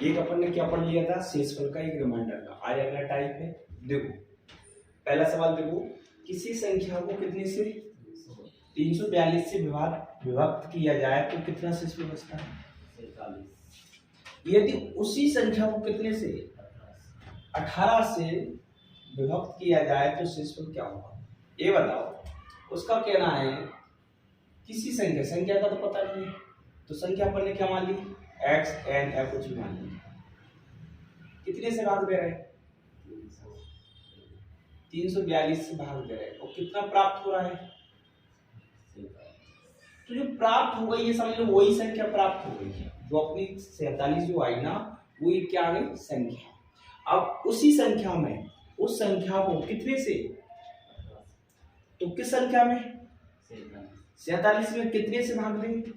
एक अपन ने क्या पढ़ लिया था, शेषफल का, एक रिमाइंडर का। आज अगला टाइप है। देखो पहला सवाल देखो, किसी संख्या को कितने से 342 से विभक्त किया जाए तो कितना शेषफल बचता है? 47। यदि उसी संख्या को कितने से 18 से विभक्त किया जाए तो शेषफल क्या होगा? ये बताओ। उसका कहना है किसी संख्या का तो पता नहीं है, तो संख्या पर ने क्या मान ली, x n f कुछ मान ली, कितने से भाग दे रहे हैं? 342 से भाग दे रहे हैं, और कितना प्राप्त हो रहा है? तो जो प्राप्त हो गई ये समझ लो वही संख्या प्राप्त हो गई है, जो अपनी 47 जो आई ना, वो ये क्या आ गई संख्या। अब उसी संख्या में उस संख्या को कितने से, तो किस संख्या में 47 में कितने से भाग देंगे?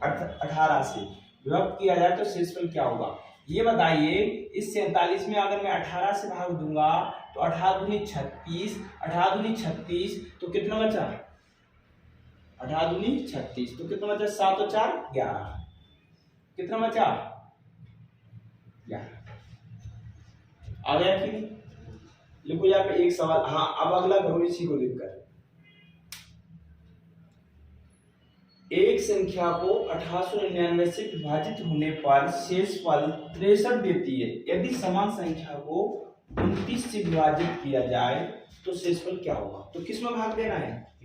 18 से विभक्त किया जाए तो शेषफल क्या होगा? ये बताइए। इस 47 में अगर मैं 18 से भाग दूंगा तो 18 दूनी 36, 18 दूनी 36, तो कितना बचा? 18 दूनी 36, तो कितना बचा? 7 और 4 11, कितना बचा? 11। आ गया कि नहीं? लिखो यहाँ पे एक सवाल। हाँ अब अगला करो इसी को देखकर। एक संख्या को 1899 से विभाजित होने पर शेषफल 63 देती है। यदि समान संख्या को 29 से विभाजित किया जाए तो शेषफल क्या होगा? तो किस में भाग देना है?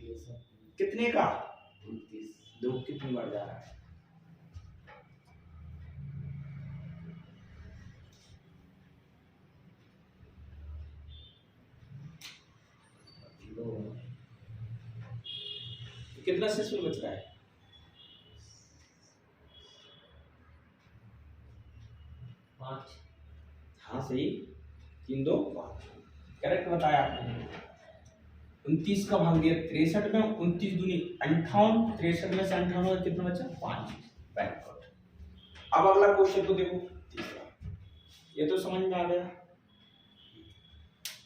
कितने का? 29। दो कितनी बार जा रहा है? कितना शेषफल बच रहा है? 5। हाँ सही, 3 2 5, करेक्ट बताया आपने। 29 का भाग दिया 63 में, 29 दूनी 58, 63 में से 58 कितना बचा? 5। बैकवर्ड। अब अगला क्वेश्चन को देखो, तीसरा। ये तो समझ में आ गया।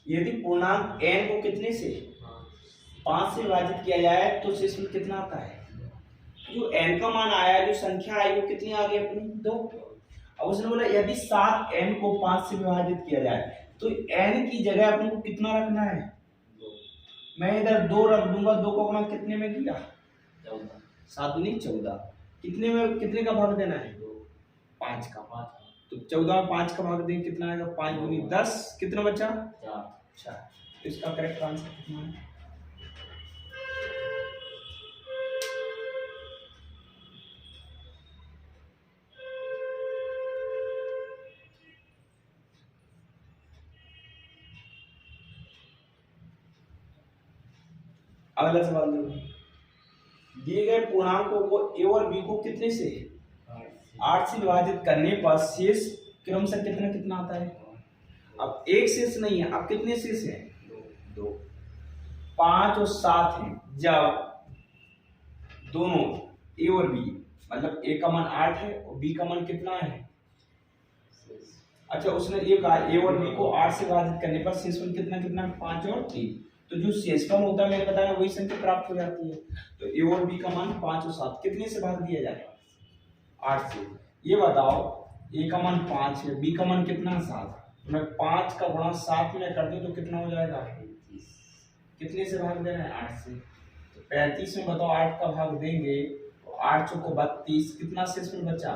यदि पूर्णांक n को कितने से 5 से विभाजित किया जाए तो शेषफल कितना आता है? जो n का मान आया, जो संख्या आई वो कितनी आ गई अपनी? 2। अब उसने बोला यदि 7n को 5 से विभाजित किया जाए तो n की जगह अपने को कितना रखना है? 2। मैं इधर 2 रख दूंगा। 2 का गुणा कितने में किया? 14। 7 दूनी 14, कितने में कितने का भाग देना है? 5 का। 5 तो 14 में 5 का भाग दें कितना आएगा? 5 दूनी 10, कितना बचा? 4। तो इसका करेक्ट आंसर कितना है? अगला सवाल देखो। दिए गए पूर्णांकों को a और b को कितने से 8 से विभाजित करने पर शेष क्रमशः कितना कितना आता है? अब एक शेष नहीं है, अब कितने शेष है? 2। 5 और 7 है। जब दोनों a और b, मतलब a का मान 8 है और b का मान कितना है? अच्छा उसने ये कहा a और b को 8 से विभाजित करने पर शेषफल कितना कितना? 5 और 3। तो जो शेषफल होता है मैंने बताया वही संख्या प्राप्त हो जाती है। तो a और b का मान 5 और 7 कितने से भाग दिया जाए? 8 से। ये बताओ a का मान 5 है, b का मान कितना? 7। तो मैं 5 का गुणा 7 में कर दूं तो कितना हो जाएगा? 35। कितने से भाग देना है? 8 से। तो 35 में बताओ 8 का भाग देंगे तो 8 चौको 32, कितना शेषफल बचा?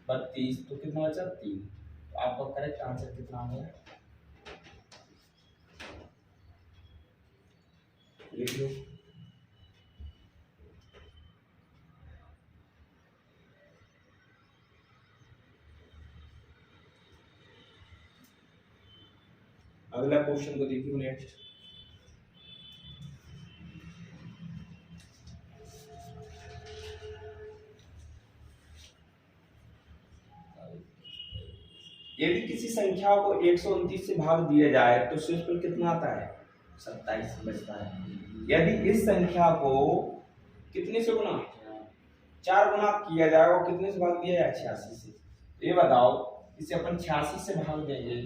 32, तो कितना बचा? 3। तो आपका करेक्ट आंसर कितना आ गया? लिख लो। अगला क्वेश्चन को देखिए नेक्स्ट। यदि किसी संख्या को 129 से भाग दिया जाए तो शेषफल कितना आता है? 27 बचता है। यदि इस संख्या को कितने से गुना 4 गुना किया जाए और कितने से भाग दिया जाए? 86 से। तो ये बताओ इसे अपन 86 से भाग देंगे,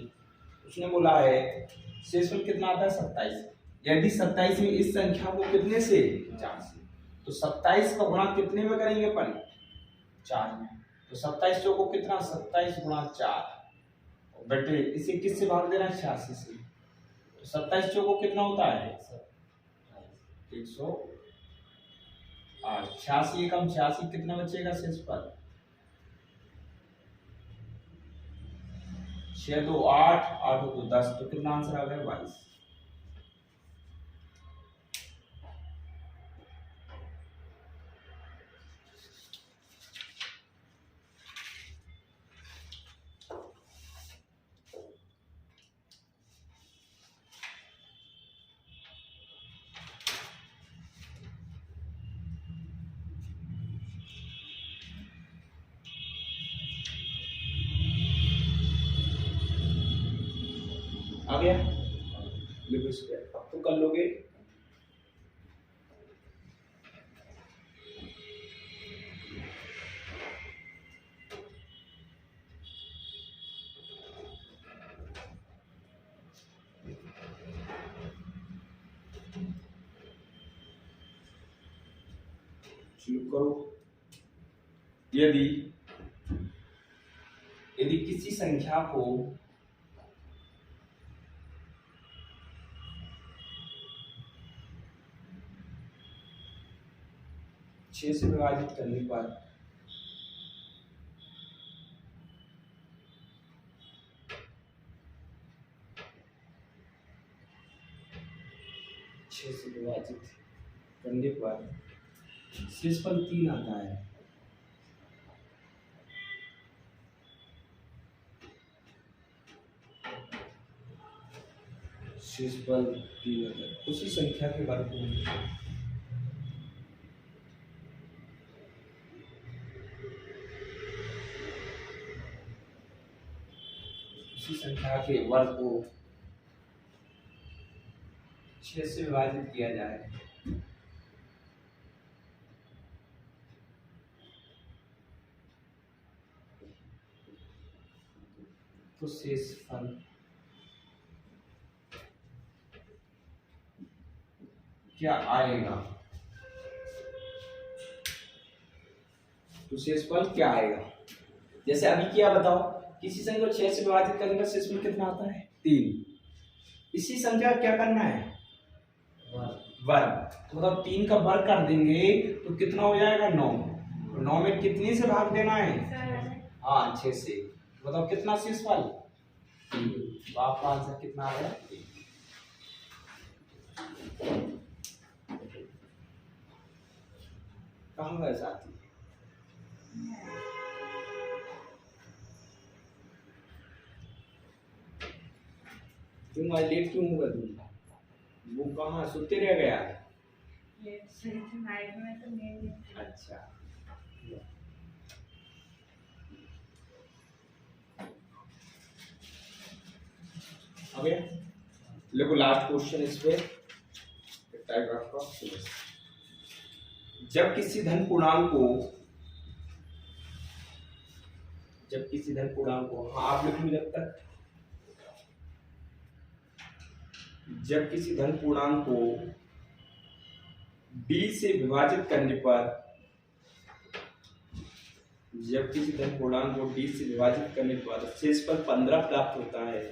उसने बोला है शेषफल कितना आता है? 27। यदि 27 में इस संख्या को कितने से 4 से, तो 27 का गुणा कितने में करेंगे अपन? 4 में, तो 27 चौको कितना, 27 गुणा 4, बेटे इसे किससे भाग देना है, 86 से, तो 27 चौको कितना होता है 108, 86 कम 86 कितना बचेगा शेषफल, 6 2 8, 8 2 10, तो कितना आंसर आ गया 22। आ गया, लिखो इस पे, अब तो कर लोगे। शुरू करो। यदि यदि किसी संख्या को छह से विभाजित करने पर शेषफल 3 आता है, शेषफल 3 आता है, उसी संख्या के वर्गमूल को 6 से विभाजित किया जाए तो शेषफल क्या आएगा, तो शेषफल क्या आएगा। जैसे अभी क्या बताओ, किसी संख्या को 6 से विभाजित करने का शेषफल कितना आता है 3, इसी संख्या का क्या करना है वर्ग, तो मतलब 3 का वर्ग कर देंगे तो कितना हो जाएगा 9, 9 में कितने से भाग देना है, हाँ 6 से, बताओ कितना शेषफल 3, तो आपका आंसर कितना आ गया 3। कहाँ गए साथी, तुम आज लेट क्यों हुआ, तुम वो कहाँ सोते रह गया, अच्छा अब देखो लास्ट क्वेश्चन इस पे टाइप का, जब किसी धन पूर्णांक को हाँ आप लिख लो जब तक, जब किसी धन पूर्णांक को d से विभाजित करने पर, जब किसी धन पूर्णांक को d से विभाजित करने पर शेषफल 15 प्राप्त होता है,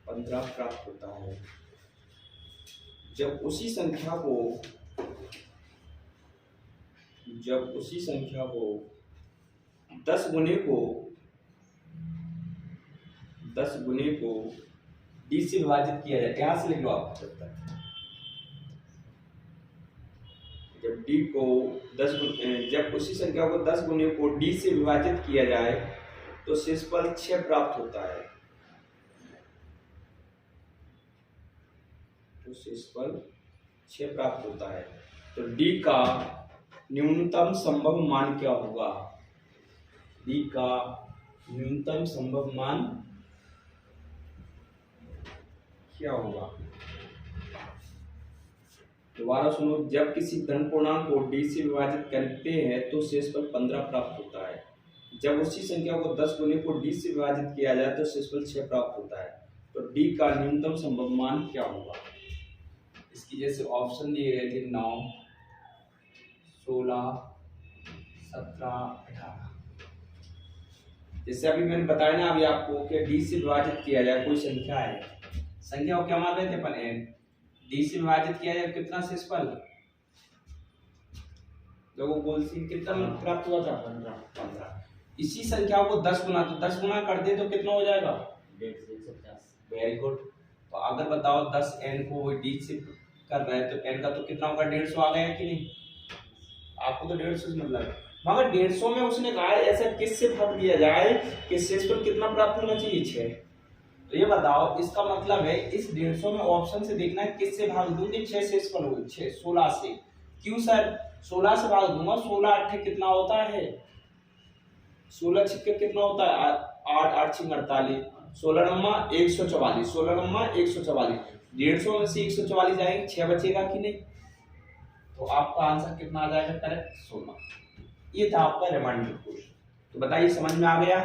15 प्राप्त होता है, जब उसी संख्या को 10 गुने को d से विभाजित किया जाए, यहां से लिख लो आप जब तक, जब उसी संख्या को 10 गुने को d से विभाजित किया जाए तो शेषफल 6 प्राप्त होता है, तो शेषफल 6 प्राप्त होता है, तो d का न्यूनतम संभव मान क्या होगा, d का न्यूनतम संभव मान क्या होगा। दोबारा सुनो, जब किसी धन पूर्णांक को d से विभाजित करते हैं तो शेषफल 15 प्राप्त होता है, जब उसी संख्या को 10 गुने को d से विभाजित किया जाए तो शेषफल 6 प्राप्त होता है, तो d का न्यूनतम संभव मान क्या होगा। इसकी जैसे ऑप्शन दिए गए थे 9, 16, 17, 18। जैसे अभी मैंने बताया ना अभी आपको कि डी से विभाजित किया जाए कोई संख्या है, संख्या को क्या मान रहे थे अपन n, डी से विभाजित किया जाए कितना शेषफल, देखो गोल सी कितना प्राप्त हुआ था 15। इसी संख्या को 10 गुना, तो 10 गुना कर दे तो कितना हो जाएगा 150। Very good. तो अगर बताओ 10 n को वो डी से कर रहा है तो n का तो कितना होगा 150 आ गया कि नहीं, आपको तो 150 से मतलब है। मगर 150 में उसने कहा है ऐसा किससे भाग दिया जाए कि शेषफल कितना प्राप्त होना चाहिए 6। तो ये बताओ इसका मतलब है इस 150 में ऑप्शन से देखना है किससे भाग दूंगी 6 शेषफल हो 6 16 से, क्यों सर 16 से भाग दूंगा, 16 8 कितना होता है 16 छिक्के कितना होता है 8 8 छिक 48, 16 नम्मा 144, 16 नम्मा 144, 150 में से 144 जाएंगे 6 बचेगा कि नहीं, तो आपका आंसर कितना आ जाएगा करेक्ट 16। ये था आपका रिमाइंडर क्वेश्चन। तो बताइए समझ में आ गया।